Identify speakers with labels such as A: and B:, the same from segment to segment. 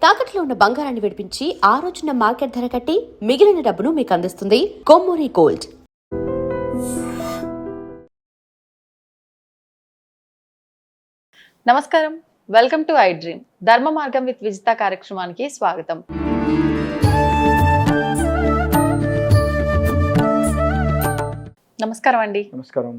A: తాకట్లో ఉన్న బంగారాన్ని విడిపించి ఆ రోజున మార్కెట్ ధర కట్టి మిగిలిన డబ్బును మీకు అందిస్తుంది కొమ్మూరి గోల్డ్.
B: నమస్కారం, వెల్కమ్ టు ఐ డ్రీమ్. ధర్మ మార్గం విత్ విజిత కార్యక్రమానికి స్వాగతం. నమస్కారం అండి.
C: నమస్కారం.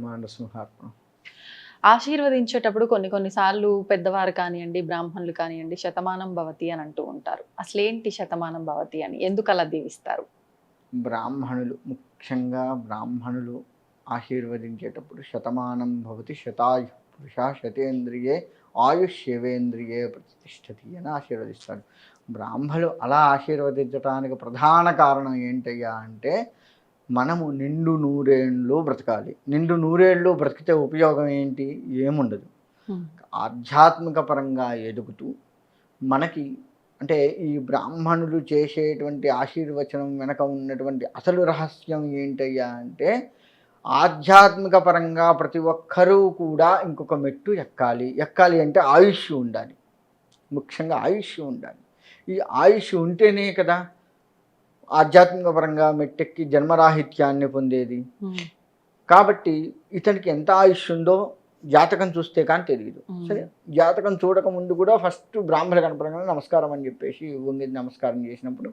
B: ఆశీర్వదించేటప్పుడు కొన్నిసార్లు పెద్దవారు కానివ్వండి, బ్రాహ్మణులు కానివ్వండి, శతమానం భవతి అని అంటూ ఉంటారు. అసలేంటి శతమానం భవతి అని, ఎందుకు అలా దీవిస్తారు?
C: ముఖ్యంగా బ్రాహ్మణులు ఆశీర్వదించేటప్పుడు శతమానం భవతి శతాయు పురుష శతేంద్రియే ఆయుష్యేవేంద్రియే ప్రతిష్టతి అని ఆశీర్వదిస్తారు. బ్రాహ్మణులు అలా ఆశీర్వదించడానికి ప్రధాన కారణం ఏంటయ్యా అంటే, మనము నిండు నూరేళ్ళు బ్రతకాలి. నిండు నూరేళ్ళు బ్రతికితే ఉపయోగం ఏంటి? ఏముండదు. ఆధ్యాత్మిక పరంగా ఎదుగుతూ మనకి అంటే ఈ బ్రాహ్మణులు చేసేటువంటి ఆశీర్వచనం వెనక ఉన్నటువంటి అసలు రహస్యం ఏంటయ్యా అంటే, ఆధ్యాత్మిక పరంగా ప్రతి ఒక్కరూ కూడా ఇంకొక మెట్టు ఎక్కాలి అంటే ఆయుష్ ఉండాలి. ముఖ్యంగా ఆయుష్ ఉండాలి. ఈ ఆయుష్ ఉంటేనే కదా ఆధ్యాత్మిక పరంగా మెట్టెక్కి జన్మరాహిత్యాన్ని పొందేది. కాబట్టి ఇతనికి ఎంత ఆయుష్ ఉందో జాతకం చూస్తే కానీ తెలియదు. సరే, జాతకం చూడక ముందు కూడా ఫస్ట్ బ్రాహ్మణ కనపడంగా నమస్కారం అని చెప్పేసి వంగి నమస్కారం చేసినప్పుడు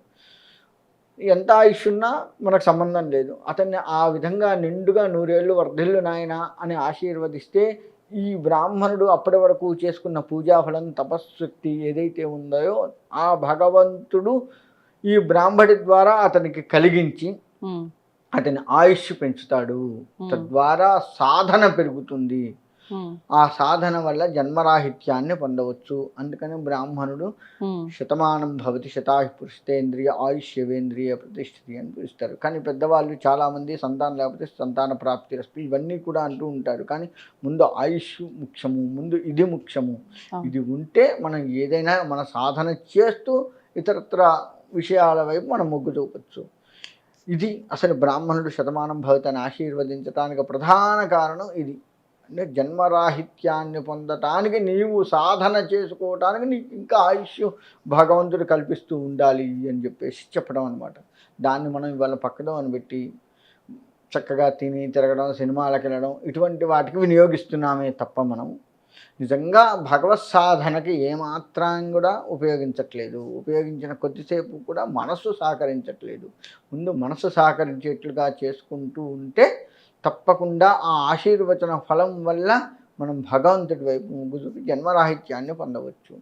C: ఎంత ఆయుష్ ఉన్నా మనకు సంబంధం లేదు. అతన్ని ఆ విధంగా నిండుగా నూరేళ్ళు వర్ధిల్లు నాయన అని ఆశీర్వదిస్తే ఈ బ్రాహ్మణుడు అప్పటి వరకు చేసుకున్న పూజాఫలం తపశక్తి ఏదైతే ఉందో ఆ భగవంతుడు ఈ బ్రాహ్మడి ద్వారా అతనికి కలిగించి అతని ఆయుష్ పెంచుతాడు. తద్వారా సాధన పెరుగుతుంది. ఆ సాధన వల్ల జన్మరాహిత్యాన్ని పొందవచ్చు. అందుకని బ్రాహ్మణుడు శతమానం భవతి శతాయు పురుషేంద్రియ ఆయుష్యేవేంద్రియ ప్రతిష్ఠితి అని పిలుస్తారు. కానీ పెద్దవాళ్ళు చాలామంది సంతానం లేకపోతే సంతాన ప్రాప్తి రస్తు ఇవన్నీ కూడా అంటూ ఉంటారు. కానీ ముందు ఆయుష్ ముఖ్యము, ముందు ఇది ముఖ్యము. ఇది ఉంటే మనం ఏదైనా మన సాధన చేస్తూ ఇతరత్ర విషయాల వైపు మనం మొగ్గు చూపచ్చు. ఇది అసలు బ్రాహ్మణుడు శతమానం భవతిని ఆశీర్వదించడానికి ప్రధాన కారణం ఇది. అంటే జన్మరాహిత్యాన్ని పొందటానికి నీవు సాధన చేసుకోవటానికి నీకు ఇంకా ఆయుష్ భగవంతుడు కల్పిస్తూ ఉండాలి అని చెప్పేసి చెప్పడం అనమాట. దాన్ని మనం ఇవాళ పక్కదో అని పెట్టి చక్కగా తిని తిరగడం, సినిమాలకు వెళ్ళడం ఇటువంటి వాటికి వినియోగిస్తున్నామే తప్ప మనం నిజంగా భగవత్ సాధనకి ఏమాత్రం కూడా ఉపయోగించట్లేదు. ఉపయోగించిన కొద్దిసేపు కూడా మనస్సు సహకరించట్లేదు. ముందు మనస్సు సహకరించేట్లుగా చేసుకుంటూ ఉంటే తప్పకుండా ఆ ఆశీర్వచన ఫలం వల్ల మనం భగవంతుడి వైపు మొగ్గు చూపి జన్మరాహిత్యాన్ని పొందవచ్చు.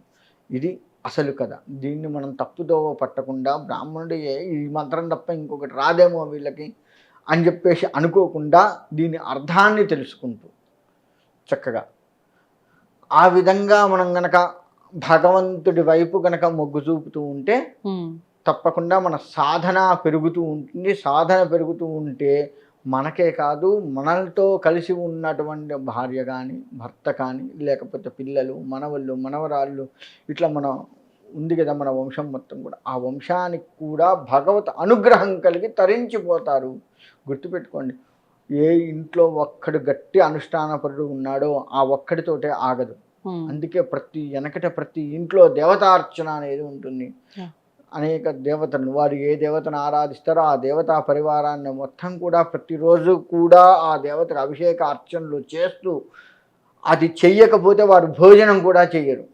C: ఇది అసలు కదా. దీన్ని మనం తప్పుదో పట్టకుండా బ్రాహ్మణుడు ఈ మంత్రం తప్ప ఇంకొకటి రాదేమో వీళ్ళకి అని చెప్పేసి అనుకోకుండా దీని అర్థాన్ని తెలుసుకుంటూ చక్కగా ఆ విధంగా మనం గనక భగవంతుడి వైపు గనక మొగ్గు చూపుతూ ఉంటే తప్పకుండా మన సాధన పెరుగుతూ ఉంటుంది. సాధన పెరుగుతూ ఉంటే మనకే కాదు, మనలతో కలిసి ఉన్నటువంటి భార్య కానీ, భర్త కానీ, లేకపోతే పిల్లలు, మనవళ్ళు, మనవరాళ్ళు, ఇట్లా మన ఉంది కదా మన వంశం మొత్తం కూడా, ఆ వంశానికి కూడా భగవత్ అనుగ్రహం కలిగి తరించిపోతారు. గుర్తుపెట్టుకోండి, ఏ ఇంట్లో ఒక్కడు గట్టి అనుష్ఠానపరుడు ఉన్నాడో ఆ ఒక్కడితోటే ఆగదు. అందుకే ప్రతి ఇంట్లో దేవతార్చన అనేది ఉంటుంది. అనేక దేవతలను వారు ఏ దేవతను ఆరాధిస్తారో ఆ దేవతా పరివారాన్ని మొత్తం కూడా ప్రతిరోజు కూడా ఆ దేవతకు అభిషేక అర్చనలు చేస్తూ, అది చెయ్యకపోతే వారు భోజనం కూడా చెయ్యరు.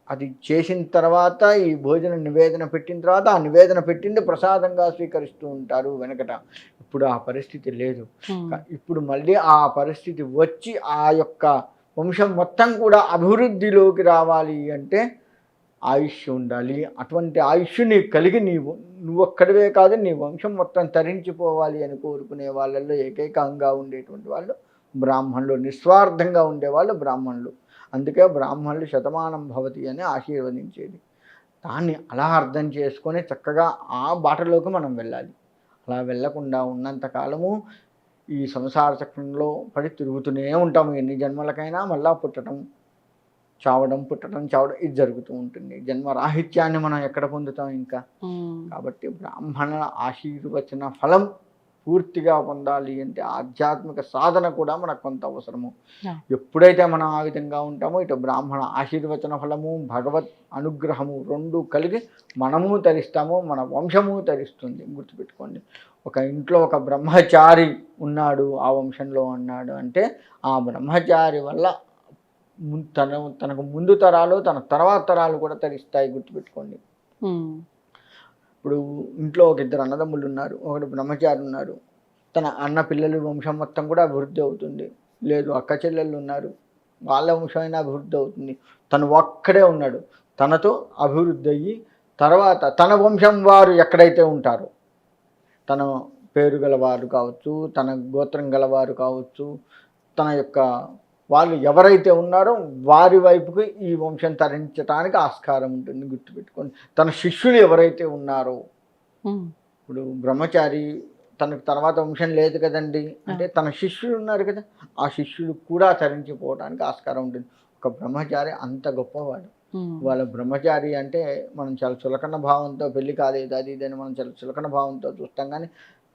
C: అది చేసిన తర్వాత ఈ భోజనం నివేదన పెట్టిన తర్వాత ఆ నివేదన పెట్టింది ప్రసాదంగా స్వీకరిస్తూ ఉంటారు వెనకట. ఇప్పుడు ఆ పరిస్థితి లేదు. ఇప్పుడు మళ్ళీ ఆ పరిస్థితి వచ్చి ఆ యొక్క వంశం మొత్తం కూడా అభివృద్ధిలోకి రావాలి అంటే ఆయుష్ ఉండాలి. అటువంటి ఆయుష్ నీకు కలిగి నువ్వొక్కడివే కాదు నీ వంశం మొత్తం తరించిపోవాలి అని కోరుకునే వాళ్ళల్లో ఏకైకంగా ఉండేటువంటి వాళ్ళు బ్రాహ్మణులు. నిస్వార్థంగా ఉండేవాళ్ళు బ్రాహ్మణులు. అందుకే బ్రాహ్మణులు శతమానం భవతి అని ఆశీర్వదించేది. దాన్ని అలా అర్థం చేసుకొని చక్కగా ఆ బాటలోకి మనం వెళ్ళాలి. అలా వెళ్ళకుండా ఉన్నంతకాలము ఈ సంసార చక్రంలో పడి తిరుగుతూనే ఉంటాము. ఎన్ని జన్మలకైనా మళ్ళా పుట్టడం చావడం, పుట్టడం చావడం ఇది జరుగుతూ ఉంటుంది. జన్మరాహిత్యాన్ని మనం ఎక్కడ పొందుతాం ఇంకా. కాబట్టి బ్రాహ్మణ ఆశీర్వచన ఫలం పూర్తిగా పొందాలి అంటే ఆధ్యాత్మిక సాధన కూడా మనకు కొంత అవసరము.
B: Yeah.
C: ఎప్పుడైతే మనం ఆ విధంగా ఉంటామో ఇటు బ్రాహ్మణ ఆశీర్వచన ఫలము భగవత్ అనుగ్రహము రెండు కలిగి మనము తరిస్తాము, మన వంశము తరిస్తుంది. గుర్తుపెట్టుకోండి, ఒక ఇంట్లో ఒక బ్రహ్మచారి ఉన్నాడు ఆ వంశంలో ఉన్నాడు అంటే ఆ బ్రహ్మచారి వల్ల తనకు ముందు తరాలు తన తర్వాత తరాలు కూడా తరిస్తాయి. గుర్తుపెట్టుకోండి. ఇప్పుడు ఇంట్లో ఒక ఇద్దరు అన్నదమ్ములు ఉన్నారు, ఒకడు బ్రహ్మచారి ఉన్నారు, తన అన్న పిల్లల వంశం మొత్తం కూడా అభివృద్ధి అవుతుంది. లేదు అక్క చెల్లెళ్ళు ఉన్నారు, వాళ్ళ వంశమైనా అభివృద్ధి అవుతుంది. తను ఒక్కడే ఉన్నాడు, తనతో అభివృద్ధి అయ్యి తర్వాత తన వంశం వారు ఎక్కడైతే ఉంటారో, తన పేరు గలవారు కావచ్చు, తన గోత్రం గలవారు కావచ్చు, తన యొక్క వాళ్ళు ఎవరైతే ఉన్నారో వారి వైపుకి ఈ వంశం తరించడానికి ఆస్కారం ఉంటుంది. గుర్తుపెట్టుకోండి, తన శిష్యులు ఎవరైతే ఉన్నారో, ఇప్పుడు బ్రహ్మచారి తనకు తర్వాత వంశం లేదు కదండి అంటే తన శిష్యులు ఉన్నారు కదా, ఆ శిష్యులు కూడా తరించిపోవడానికి ఆస్కారం ఉంటుంది. ఒక బ్రహ్మచారి అంత గొప్పవాడు. వాళ్ళ బ్రహ్మచారి అంటే మనం చాలా చులకన భావంతో పెళ్లి కాలేదు అది ఇదని మనం చాలా చులకన భావంతో చూస్తాం. కానీ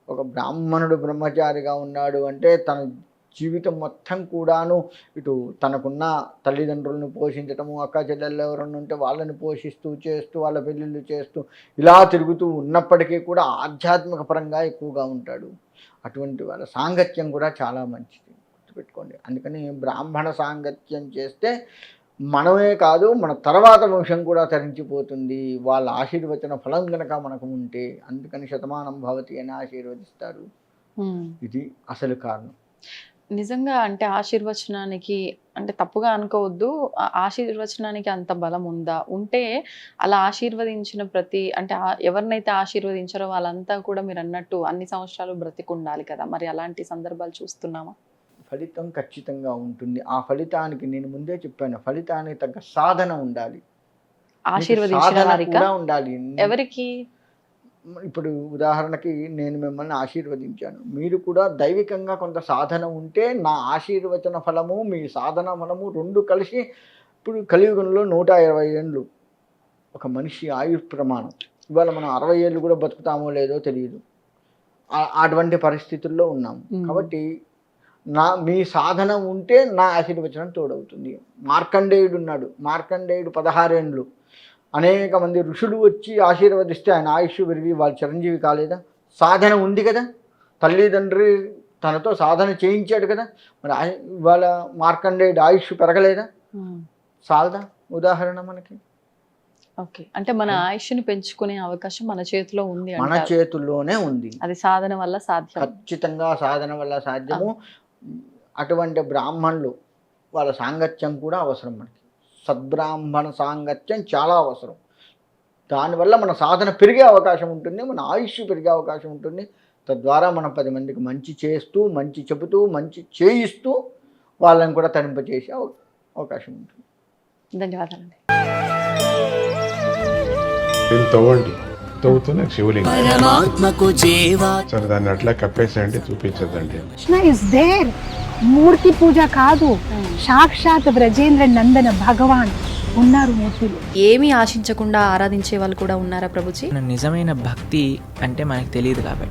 C: ఒక బ్రాహ్మణుడు బ్రహ్మచారిగా ఉన్నాడు అంటే తన జీవితం మొత్తం కూడాను ఇటు తనకున్న తల్లిదండ్రులను పోషించటము, అక్క చెల్లెళ్ళు ఎవరన్నా ఉంటే వాళ్ళని పోషిస్తూ చేస్తూ వాళ్ళ పెళ్ళిళ్ళు చేస్తూ ఇలా తిరుగుతూ ఉన్నప్పటికీ కూడా ఆధ్యాత్మిక పరంగా ఎక్కువగా ఉంటాడు. అటువంటి వాళ్ళ సాంగత్యం కూడా చాలా మంచిది. గుర్తుపెట్టుకోండి. అందుకని బ్రాహ్మణ సాంగత్యం చేస్తే మనమే కాదు మన తర్వాత వంశం కూడా తరించిపోతుంది. వాళ్ళ ఆశీర్వచన ఫలం కనుక మనకు ఉంటే, అందుకని శతమానం భవతి అని ఆశీర్వదిస్తారు. ఇది అసలు కారణం.
B: నిజంగా అంటే ఆశీర్వచనానికి అంటే తప్పుగా అనుకోవద్దు, ఆశీర్వచనానికి అంత బలం ఉందా? ఉంటే అలా ఆశీర్వదించిన ప్రతి అంటే ఎవరినైతే ఆశీర్వదించారో వాళ్ళంతా కూడా మీరు అన్నట్టు అన్ని సంవత్సరాలు బ్రతికుండాలి కదా, మరి అలాంటి సందర్భాలు చూస్తున్నామా?
C: ఫలితం ఖచ్చితంగా ఉంటుంది. ఆ ఫలితానికి నేను ముందే చెప్పాను, ఫలితానికి తగ్గ సాధన ఉండాలి.
B: ఆశీర్వదించిన వారికి
C: కూడా ఉండాలి.
B: ఎవరికి?
C: ఇప్పుడు ఉదాహరణకి నేను మిమ్మల్ని ఆశీర్వదించాను, మీరు కూడా దైవికంగా కొంత సాధన ఉంటే నా ఆశీర్వచన ఫలము మీ సాధన ఫలము రెండు కలిసి, ఇప్పుడు కలియుగంలో 120 ఏళ్ళు ఒక మనిషి ఆయుష్ ప్రమాణం. ఇవాళ మనం 60 ఏళ్ళు కూడా బతుకుతామో లేదో తెలియదు, అటువంటి పరిస్థితుల్లో ఉన్నాము. కాబట్టి మీ సాధన ఉంటే నా ఆశీర్వచనం తోడవుతుంది. మార్కండేయుడు ఉన్నాడు, మార్కండేయుడు 16 ఏండ్లు అనేక మంది ఋషులు వచ్చి ఆశీర్వదిస్తే ఆయన ఆయుష్ పెరిగి వాళ్ళు చిరంజీవి కాలేదా? సాధన ఉంది కదా, తల్లిదండ్రి తనతో సాధన చేయించాడు కదా, మరి ఇవాళ మార్కండేయుడు ఆయుష్ పెరగలేదా? చాలదా ఉదాహరణ మనకి?
B: ఓకే, అంటే మన ఆయుష్ని పెంచుకునే అవకాశం మన చేతిలో ఉంది,
C: మన చేతుల్లోనే ఉంది.
B: అది సాధన వల్ల సాధ్యం,
C: ఖచ్చితంగా సాధన వల్ల సాధ్యము. అటువంటి బ్రాహ్మణులు వాళ్ళ సాంగత్యం కూడా అవసరం మనకి. సద్బ్రాహ్మణ సాంగత్యం చాలా అవసరం. దానివల్ల మన సాధన పెరిగే అవకాశం ఉంటుంది, మన ఆయుష్ పెరిగే అవకాశం ఉంటుంది. తద్వారా మనం 10 మందికి మంచి చేస్తూ, మంచి చెబుతూ, మంచి చేయిస్తూ వాళ్ళని కూడా తరింపజేసే అవకాశం ఉంటుంది.
B: ధన్యవాదాలండి.
D: తవ్వండి, తవ్వుతున్న శివలింగం సరే దాన్ని అట్లా కప్పేసేయండి, చూపించదండి.
E: Krishna is there. మూర్తి పూజ కాదు, సాక్షాత్ బ్రజేంద్ర నందన భగవాన్ ఉన్నారు మూర్తిలో.
F: ఏమీ ఆశించకుండా ఆరాధించే వాళ్ళు కూడా ఉన్నారా ప్రభుజీ?
G: నిజమైన భక్తి అంటే మనకు తెలియదు కాబట్టి